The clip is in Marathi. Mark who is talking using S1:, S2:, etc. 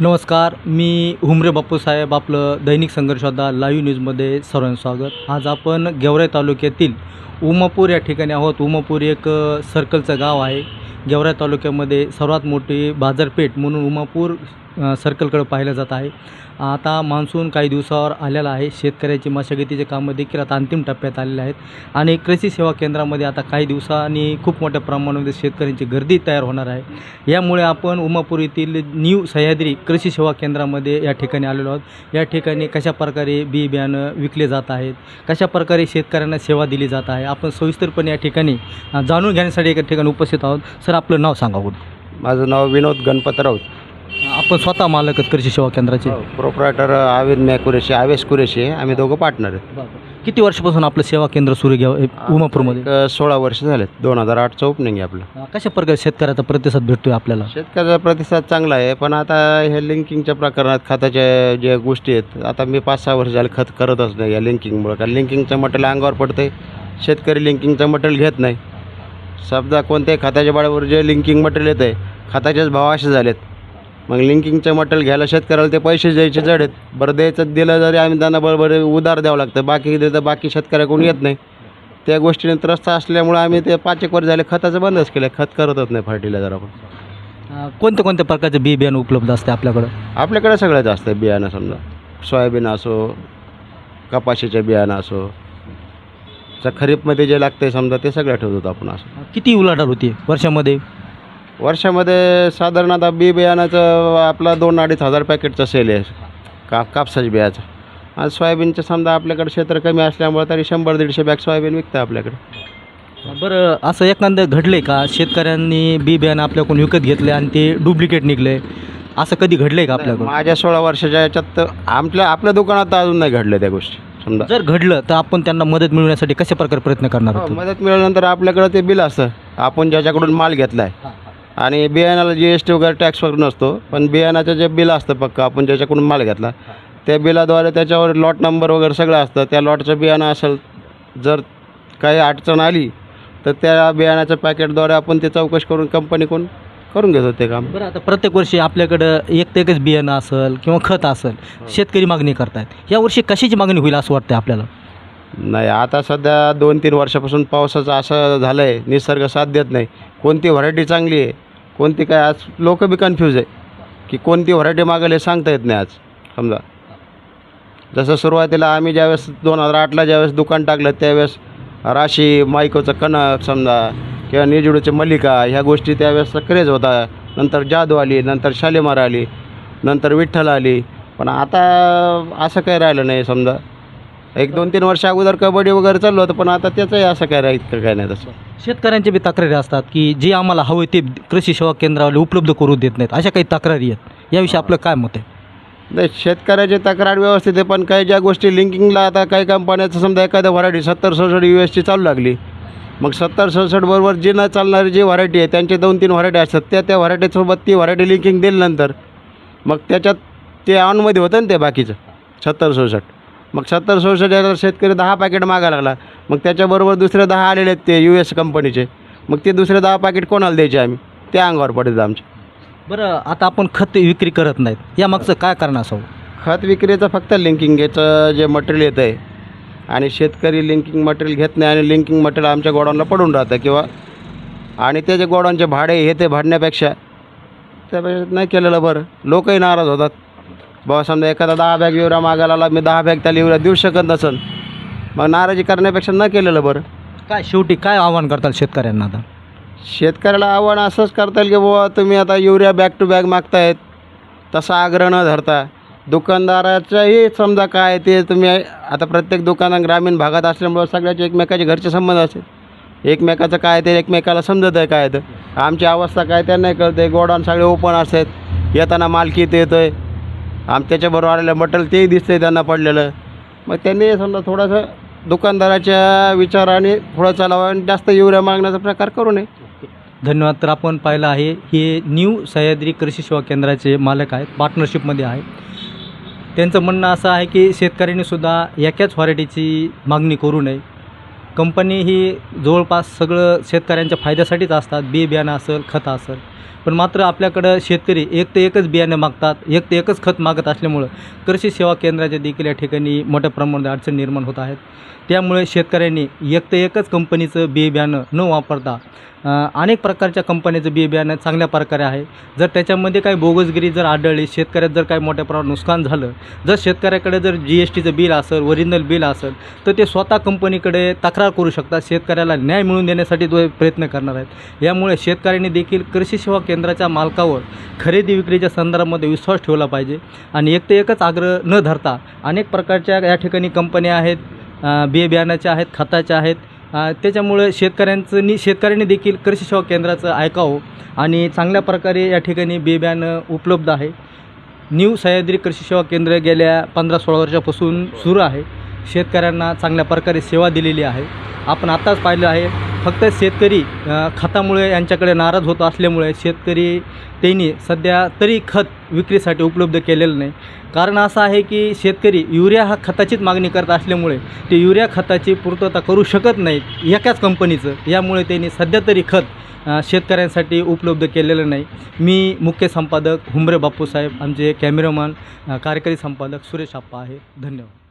S1: नमस्कार, मी हुमरे बापूसाहेब. आपलं दैनिक संघर्षयोद्धा लाईव्ह न्यूजमध्ये सर्वांचं स्वागत. आज आपण गेवराई तालुक्यातील उमापूर या ठिकाणी आहोत. उमापूर एक सर्कलचं गाव आहे. गेवराई तालुक्यामध्ये सर्वात मोठी बाजारपेठ म्हणून उमापूर सर्कलकडे पाहिलं जात आहे. आता मान्सून काही दिवसावर आलेला आहे. शेतकऱ्याची मशागतीचे कामं देखील आता अंतिम टप्प्यात आलेले आहेत आणि कृषी सेवा केंद्रामध्ये आता काही दिवसांनी खूप मोठ्या प्रमाणामध्ये शेतकऱ्यांची गर्दी तयार होणार आहे. यामुळे आपण उमापूर येथील न्यू सह्याद्री कृषी सेवा केंद्रामध्ये या ठिकाणी आलेलो आहोत. या ठिकाणी कशाप्रकारे बी बियाणं विकले जात आहेत, कशाप्रकारे शेतकऱ्यांना सेवा दिली जात आहे, आपण सविस्तरपणे या ठिकाणी जाणून घेण्यासाठी एका ठिकाणी उपस्थित आहोत. सर, आपलं नाव सांगा बरं.
S2: माझं नाव विनोद गणपत राऊत.
S1: आपण स्वतः मालक आहेत कृषी सेवा केंद्राचे?
S2: प्रोप्रायटर आवेश कुरेशी आहे. आम्ही दोघं पार्टनर आहेत.
S1: किती वर्षापासून आपलं सेवा केंद्र सुरू घ्यावं उमापूरमध्ये?
S2: 16 वर्ष झालेत. 2008चं ओपनिंग आहे आपलं.
S1: कशा प्रकारे शेतकऱ्याचा प्रतिसाद भेटतोय आपल्याला?
S2: शेतकऱ्याचा प्रतिसाद चांगला आहे, पण आता हे लिंकिंगच्या प्रकरणात खताच्या ज्या गोष्टी आहेत, आता मी 5-6 वर्ष झाले खत करतच नाही या लिंकिंगमुळे. कारण लिंकिंगचं मटेरियल अंगावर पडतं. शेतकरी लिंकिंगचं मटेरियल घेत नाही. समजा कोणत्याही खताच्या बाळावर जे लिंकिंग मटेरियल येतं आहे, खताचेच भाव असे झालेत. मग लिंकिंगचं मटेरियल घ्यायला शेतकऱ्याला ते पैसे द्यायचे जड आहेत. बरं द्यायचं दिलं जरी आम्ही त्यांना बरोबर उधार द्यावं लागतं. बाकी शेतकऱ्याकडून येत नाही. त्या गोष्टीने त्रस्त असल्यामुळं आम्ही ते 5-1 वर्ष झाले खताचं बंदच केलं. खत करतच नाही फर्टिलायझर आपण.
S1: कोणत्या प्रकारचे बी बियाणं उपलब्ध असते आपल्याकडं?
S2: आपल्याकडे सगळ्याच असतं बियाणं. समजा सोयाबीन असो, कपाशीचं बियाणं असो, खरीपमध्ये जे लागतं समजा ते सगळं ठेवतो आपण. असं
S1: किती उलाढाल होती वर्षामध्ये?
S2: साधारणतः बी बियाणाचं आपला 2-2.5 हजार पॅकेटचं सेल आहे कापसाच्या बियाचं. आणि सोयाबीनचं समजा आपल्याकडे क्षेत्र कमी असल्यामुळे तरी 100-150 बॅग सोयाबीन विकतं आपल्याकडे.
S1: बरं, असं एखादं घडले का शेतकऱ्यांनी बी बियाणं आपल्याकडून विकत घेतले आणि ते डुप्लिकेट निघले, असं कधी घडलंय का आपल्याकडं?
S2: माझ्या 16 वर्षाच्या याच्यात तर आपल्या दुकानात अजून नाही घडलं त्या गोष्टी. समजा
S1: जर घडलं तर आपण त्यांना मदत मिळवण्यासाठी कशा प्रकारे प्रयत्न करणार आहोत?
S2: मदत मिळाल्यानंतर आपल्याकडे ते बिल असतं. आपण ज्याच्याकडून माल घेतला आहे आणि बियाणाला GST वगैरे टॅक्स वगैरे नसतो, पण बियाणाचं जे बिल असतं पक्का आपण ज्याच्याकडून माल घेतला त्या बिलाद्वारे त्याच्यावर लॉट नंबर वगैरे सगळं असतं. त्या लॉटचं बियाणं असेल, जर काही अडचण आली तर त्या बियाणाच्या पॅकेटद्वारे आपण ते चौकशी करून कंपनीकडून करून घेतो ते काम.
S1: बरं, आता प्रत्येक वर्षी आपल्याकडं एकच बियाणं असेल किंवा खत असेल, शेतकरी मागणी करतायत. यावर्षी कशाची मागणी होईल असं वाटतं आपल्याला?
S2: नाही, आता सध्या 2-3 वर्षापासून पावसाचं असं झालं आहे, निसर्ग साथ देत नाही. कोणती व्हरायटी चांगली आहे, कोणती काय, आज लोक बी कन्फ्यूज आहे की कोणती व्हरायटी मागायला सांगता येत नाही. आज समजा जसं सुरुवातीला आम्ही ज्यावेळेस 2008ला ज्यावेळेस दुकान टाकलं त्यावेळेस राशी, मायकोचं कणक समजा किंवा निजुडूचे मल्लिका ह्या गोष्टी त्यावेळेस क्रेज होता. नंतर जादू आली, नंतर शालीमार आली, नंतर विठ्ठल आली. पण आता असं काही राहिलं नाही. समजा 1-2-3 वर्ष अगोदर कबड्डी वगैरे चाललं होतं, पण आता त्याचंही असं काय इतकं काय नाही. तसं
S1: शेतकऱ्यांच्या बी तक्रारी असतात की जे आम्हाला हवे ते कृषी सेवा केंद्रावाले उपलब्ध करू देत नाहीत, अशा काही तक्रारी आहेत. याविषयी आपलं काय मत आहे?
S2: नाही, शेतकऱ्याची तक्रार व्यवस्थित आहे, पण काही ज्या गोष्टी लिंकिंगला आता काही कंपन्याचं समजा एखाद्या व्हरायटी 70-67 US ची चालू लागली, मग 70-67 बरोबर जी न चालणारी जी व्हरायटी आहे त्यांचे 2-3 व्हरायटी असतात. त्या व्हरायटीसोबत ती व्हरायटी लिंकिंग दिल्यानंतर मग त्याच्यात ते ऑनमध्ये होतं ना ते बाकीचं 70-67. मग 70-67 याला शेतकरी 10 पॅकेट मागायला लागला. मग त्याच्याबरोबर दुसरे 10 आलेले आहेत ते US कंपनीचे. मग ते दुसरे 10 पॅकेट कोणाला द्यायचे आम्ही? ते अंगावर पडतात आमच्या.
S1: बरं, आता आपण खत विक्री करत नाहीत, यामागचं काय कारण असावं?
S2: खत विक्रीचं फक्त लिंकिंगचं जे मटेरियल येतं आहे आणि शेतकरी लिंकिंग मटेरियल घेत नाही आणि लिंकिंग मटेरियल आमच्या गोडाऊनला पडून राहतं किंवा आणि ते जे गोडाऊनचे भाडे हे ते भाडण्यापेक्षा त्यापेक्षा नाही केलेलं बरं. लोकही नाराज होतात. बाबा समजा एखादा 10 बॅग युरिया मागायला आला, मी 10 बॅग त्याला युरिया देऊ शकत नसेल, मग नाराजी करण्यापेक्षा न केलेलं बरं.
S1: काय शेवटी काय आव्हान करताल शेतकऱ्यांना? आता
S2: शेतकऱ्याला आव्हान असंच करता येईल की बाबा तुम्ही आता युरिया बॅग टू बॅग मागतायत, तसा आग्रह न धरता दुकानदाराच्याही समजा काय ते तुम्ही आता प्रत्येक दुकानात ग्रामीण भागात असल्यामुळं सगळ्याचे एकमेकाचे घरचे संबंध असतात. एकमेकाचं काय ते एकमेकाला समजत आहे काय तर आमची अवस्था काय त्यांना कळतं आहे. गोडाऊन सगळे ओपन असतात, येताना माल किती येतो आहे, त्याच्याबरोबर आलेलं मटेरियल तेही दिसतं आहे त्यांना पडलेलं. मग त्यांनी समजा थोडंसं दुकानदाराच्या विचाराने थोडं चालावं आणि जास्त युरिया मागण्याचा प्रकार करू नये.
S1: धन्यवाद. तर आपण पाहिलं आहे हे न्यू सह्याद्री कृषी सेवा केंद्राचे मालक आहेत, पार्टनरशिपमध्ये आहे. त्यांचं म्हणणं असं आहे की शेतकऱ्यांनीसुद्धा एकाच व्हरायटीची मागणी करू नये. कंपनी ही जवळपास सगळं शेतकऱ्यांच्या फायद्यासाठीच असतात. बी बियाणं असेल, खत असेल, पण मात्र आपल्याकडं शेतकरी एक ते एकच बियाणे मागतात, एक ते एकच खत मागत असल्यामुळं कृषी सेवा केंद्राच्या देखील या ठिकाणी मोठ्या प्रमाणात अडचणी निर्माण होत आहेत. त्यामुळे शेतकऱ्यांनी एक ते एकच कंपनीचं बी बियाणं न वापरता अनेक प्रकारच्या कंपन्याचं बी बियाणं चांगल्या प्रकारे आहे. जर त्याच्यामध्ये काही बोगसगिरी जर आढळली, शेतकऱ्यात जर काही मोठ्या प्रमाणात नुकसान झालं, जर शेतकऱ्याकडे जर GSTचं बिल असेल, ओरिजिनल बिल असेल, तर ते स्वतः कंपनीकडे तक्रार करू शकतात. शेतकऱ्याला न्याय मिळवून देण्यासाठी तो प्रयत्न करणार आहेत. यामुळे शेतकऱ्यांनी देखील कृषी सेवा केंद्राच्या मालकावर खरेदी विक्रीच्या संदर्भामध्ये विश्वास ठेवला पाहिजे आणि एक ते एकच आग्रह न धरता अनेक प्रकारच्या या ठिकाणी कंपन्या आहेत, बी बियाण्याच्या आहेत, खताच्या आहेत. त्याच्यामुळे शेतकऱ्यांनी देखील कृषी सेवा केंद्राचं ऐकावं आणि चांगल्या प्रकारे या ठिकाणी बी बियाणं उपलब्ध आहे. न्यू सह्याद्री कृषी सेवा केंद्र गेल्या 15-16 वर्षापासून सुरू आहे. शेतकऱ्यांना चांगल्या प्रकारे सेवा दिलेली आहे. आपण आत्ताच पाहिलं आहे, फक्त शेतकरी खतामुळे यांच्याकडे नाराज होत असल्यामुळे शेतकरी त्यांनी सध्या तरी खत विक्रीसाठी उपलब्ध केलेलं नाही. कारण असं आहे की शेतकरी युरिया हा खताचीच मागणी करत असल्यामुळे ते युरिया खताची पूर्तता करू शकत नाहीत एकाच कंपनीचं. यामुळे त्यांनी सध्या तरी खत शेतकऱ्यांसाठी उपलब्ध केलेलं नाही. मी मुख्य संपादक हुंबरे बापूसाहेब, आमचे कॅमेरामॅन कार्यकारी संपादक सुरेश आप्पा आहे. धन्यवाद.